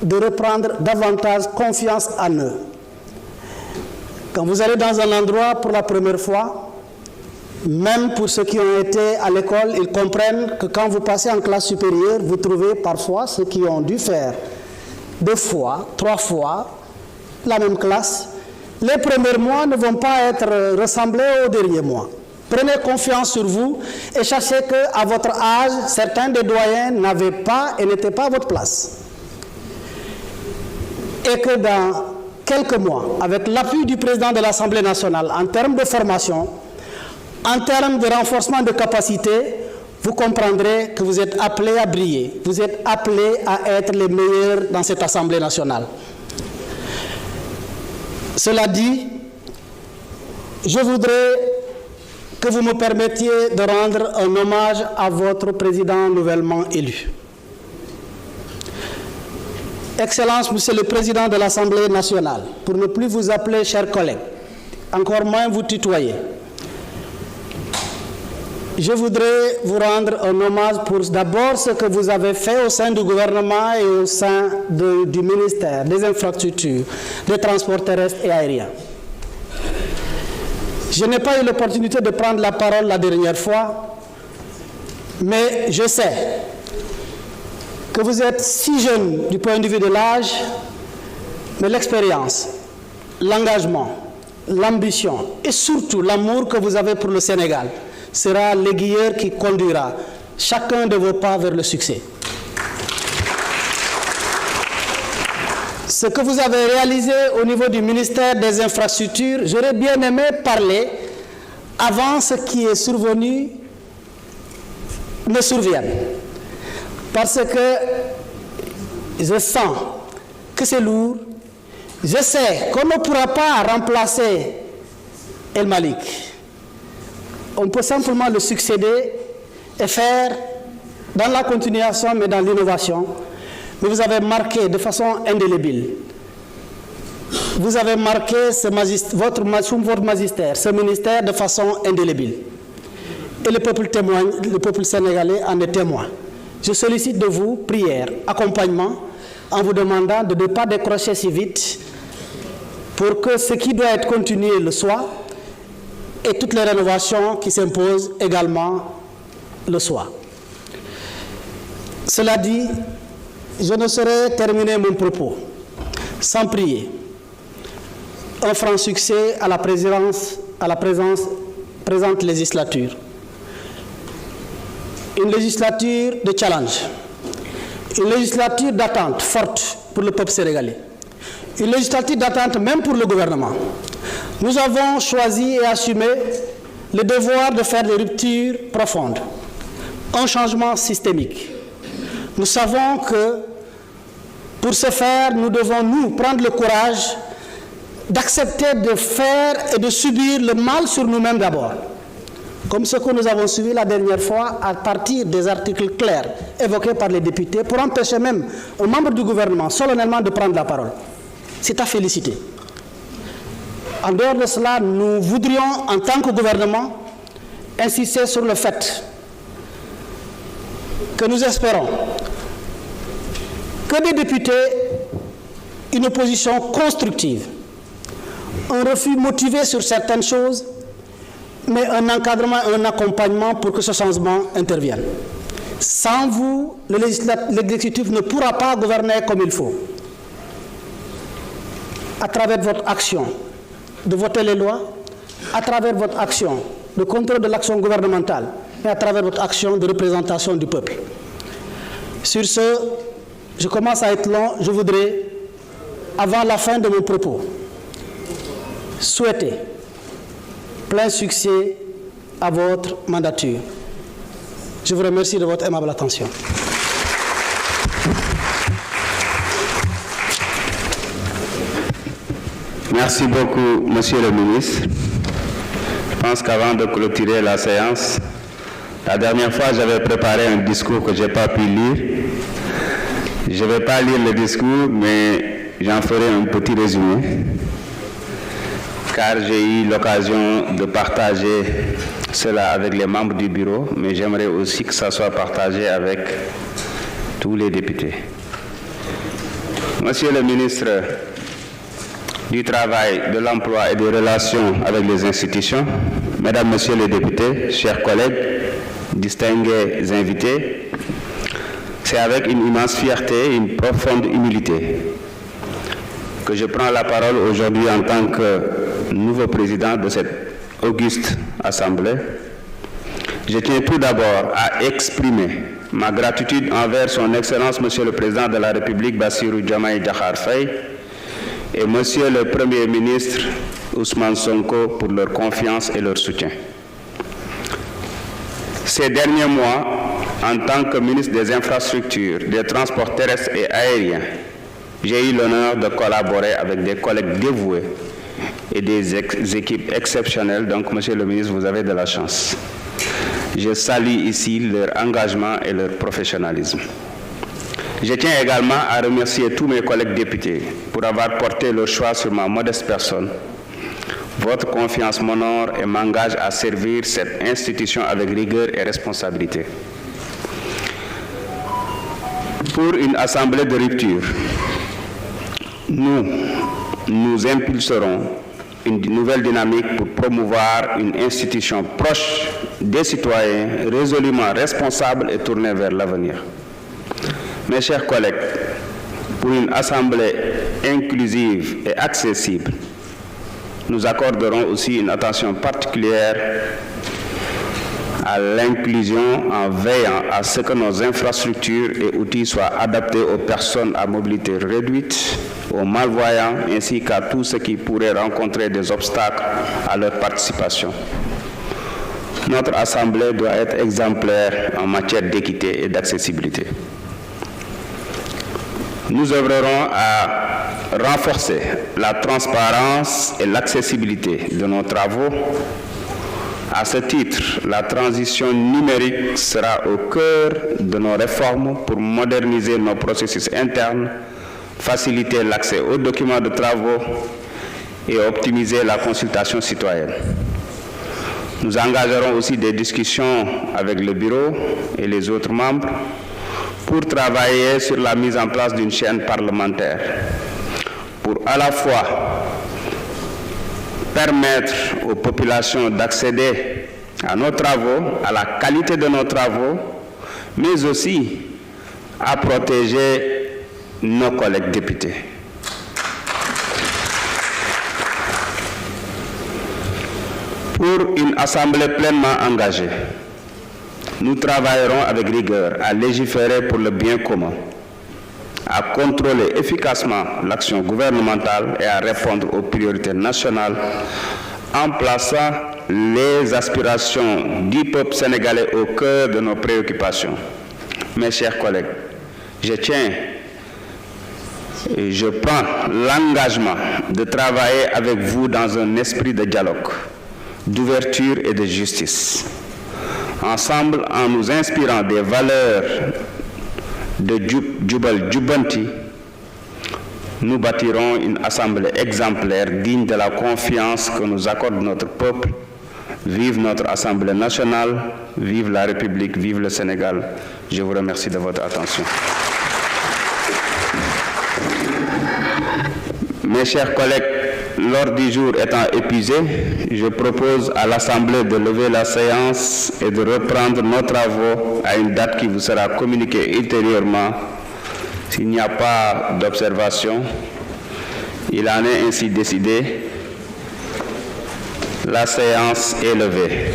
de reprendre davantage confiance en eux. Quand vous allez dans un endroit pour la première fois, même pour ceux qui ont été à l'école, ils comprennent que quand vous passez en classe supérieure, vous trouvez parfois ceux qui ont dû faire 2 fois, 3 fois la même classe. Les premiers mois ne vont pas être ressemblés aux derniers mois. Prenez confiance sur vous et sachez qu'à votre âge, certains des doyens n'avaient pas et n'étaient pas à votre place. Et que dans quelques mois, avec l'appui du président de l'Assemblée nationale, en termes de formation, en termes de renforcement de capacité, vous comprendrez que vous êtes appelés à briller. Vous êtes appelés à être les meilleurs dans cette Assemblée nationale. Cela dit, je voudrais que vous me permettiez de rendre un hommage à votre président nouvellement élu. Excellence, Monsieur le Président de l'Assemblée nationale, pour ne plus vous appeler chers collègues, encore moins vous tutoyer, je voudrais vous rendre un hommage pour d'abord ce que vous avez fait au sein du gouvernement et au sein du ministère des Infrastructures, des Transports terrestres et aériens. Je n'ai pas eu l'opportunité de prendre la parole la dernière fois, mais je sais que vous êtes si jeune du point de vue de l'âge, mais l'expérience, l'engagement, l'ambition et surtout l'amour que vous avez pour le Sénégal sera l'aiguilleur qui conduira chacun de vos pas vers le succès. Ce que vous avez réalisé au niveau du ministère des Infrastructures, j'aurais bien aimé parler avant ce qui est survenu ne survienne. Parce que je sens que c'est lourd. Je sais qu'on ne pourra pas remplacer El Malik. On peut simplement le succéder et faire dans la continuation, mais dans l'innovation. Mais vous avez marqué de façon indélébile. Vous avez marqué votre magistère, ce ministère de façon indélébile. Et le peuple témoigne, le peuple sénégalais en est témoin. Je sollicite de vous prière, accompagnement, en vous demandant de ne pas décrocher si vite pour que ce qui doit être continué le soit et toutes les rénovations qui s'imposent également le soient. Cela dit, je ne saurais terminer mon propos sans prier un franc succès à la présente législature. Une législature de challenge, une législature d'attente forte pour le peuple sénégalais, une législature d'attente même pour le gouvernement. Nous avons choisi et assumé le devoir de faire des ruptures profondes, un changement systémique. Nous savons que pour ce faire, nous devons nous prendre le courage d'accepter de faire et de subir le mal sur nous-mêmes d'abord. Comme ce que nous avons suivi la dernière fois à partir des articles clairs évoqués par les députés pour empêcher même un membre du gouvernement solennellement de prendre la parole. C'est à féliciter. En dehors de cela, nous voudrions, en tant que gouvernement, insister sur le fait que nous espérons que des députés, une opposition constructive, un refus motivé sur certaines choses, mais un encadrement et un accompagnement pour que ce changement intervienne. Sans vous, l'exécutif ne pourra pas gouverner comme il faut. À travers votre action de voter les lois, à travers votre action de contrôle de l'action gouvernementale et à travers votre action de représentation du peuple. Sur ce, je commence à être long, je voudrais, avant la fin de mon propos, souhaiter plein succès à votre mandature. Je vous remercie de votre aimable attention. Merci beaucoup, Monsieur le ministre. Je pense qu'avant de clôturer la séance, la dernière fois, j'avais préparé un discours que je n'ai pas pu lire. Je ne vais pas lire le discours, mais j'en ferai un petit résumé, car j'ai eu l'occasion de partager cela avec les membres du bureau, mais j'aimerais aussi que ça soit partagé avec tous les députés. Monsieur le ministre du Travail, de l'Emploi et des Relations avec les institutions, Mesdames, Messieurs les députés, chers collègues, distingués invités, c'est avec une immense fierté et une profonde humilité que je prends la parole aujourd'hui en tant que nouveau président de cette auguste Assemblée. Je tiens tout d'abord à exprimer ma gratitude envers son Excellence, Monsieur le Président de la République, Bassirou Diomaye Diakhar Faye, et Monsieur le Premier ministre, Ousmane Sonko, pour leur confiance et leur soutien. Ces derniers mois, en tant que ministre des Infrastructures, des Transports terrestres et aériens, j'ai eu l'honneur de collaborer avec des collègues dévoués et des équipes exceptionnelles. Donc, Monsieur le ministre, vous avez de la chance. Je salue ici leur engagement et leur professionnalisme. Je tiens également à remercier tous mes collègues députés pour avoir porté leur choix sur ma modeste personne. Votre confiance m'honore et m'engage à servir cette institution avec rigueur et responsabilité. Pour une assemblée de rupture, nous impulserons une nouvelle dynamique pour promouvoir une institution proche des citoyens, résolument responsable et tournée vers l'avenir. Mes chers collègues, pour une assemblée inclusive et accessible, nous accorderons aussi une attention particulière à l'inclusion en veillant à ce que nos infrastructures et outils soient adaptés aux personnes à mobilité réduite, aux malvoyants, ainsi qu'à tous ceux qui pourraient rencontrer des obstacles à leur participation. Notre Assemblée doit être exemplaire en matière d'équité et d'accessibilité. Nous œuvrerons à renforcer la transparence et l'accessibilité de nos travaux. À ce titre, la transition numérique sera au cœur de nos réformes pour moderniser nos processus internes, faciliter l'accès aux documents de travaux et optimiser la consultation citoyenne. Nous engagerons aussi des discussions avec le bureau et les autres membres pour travailler sur la mise en place d'une chaîne parlementaire, pour à la fois permettre aux populations d'accéder à nos travaux, à la qualité de nos travaux, mais aussi à protéger nos collègues députés. Pour une assemblée pleinement engagée, nous travaillerons avec rigueur à légiférer pour le bien commun, à contrôler efficacement l'action gouvernementale et à répondre aux priorités nationales en plaçant les aspirations du peuple sénégalais au cœur de nos préoccupations. Mes chers collègues, je tiens et je prends l'engagement de travailler avec vous dans un esprit de dialogue, d'ouverture et de justice. Ensemble, en nous inspirant des valeurs de Jubal Jubanti, nous bâtirons une assemblée exemplaire digne de la confiance que nous accorde notre peuple. Vive notre Assemblée nationale, vive la République, vive le Sénégal. Je vous remercie de votre attention. Mes chers collègues, l'ordre du jour étant épuisé, je propose à l'Assemblée de lever la séance et de reprendre nos travaux à une date qui vous sera communiquée ultérieurement. S'il n'y a pas d'observation, il en est ainsi décidé. La séance est levée.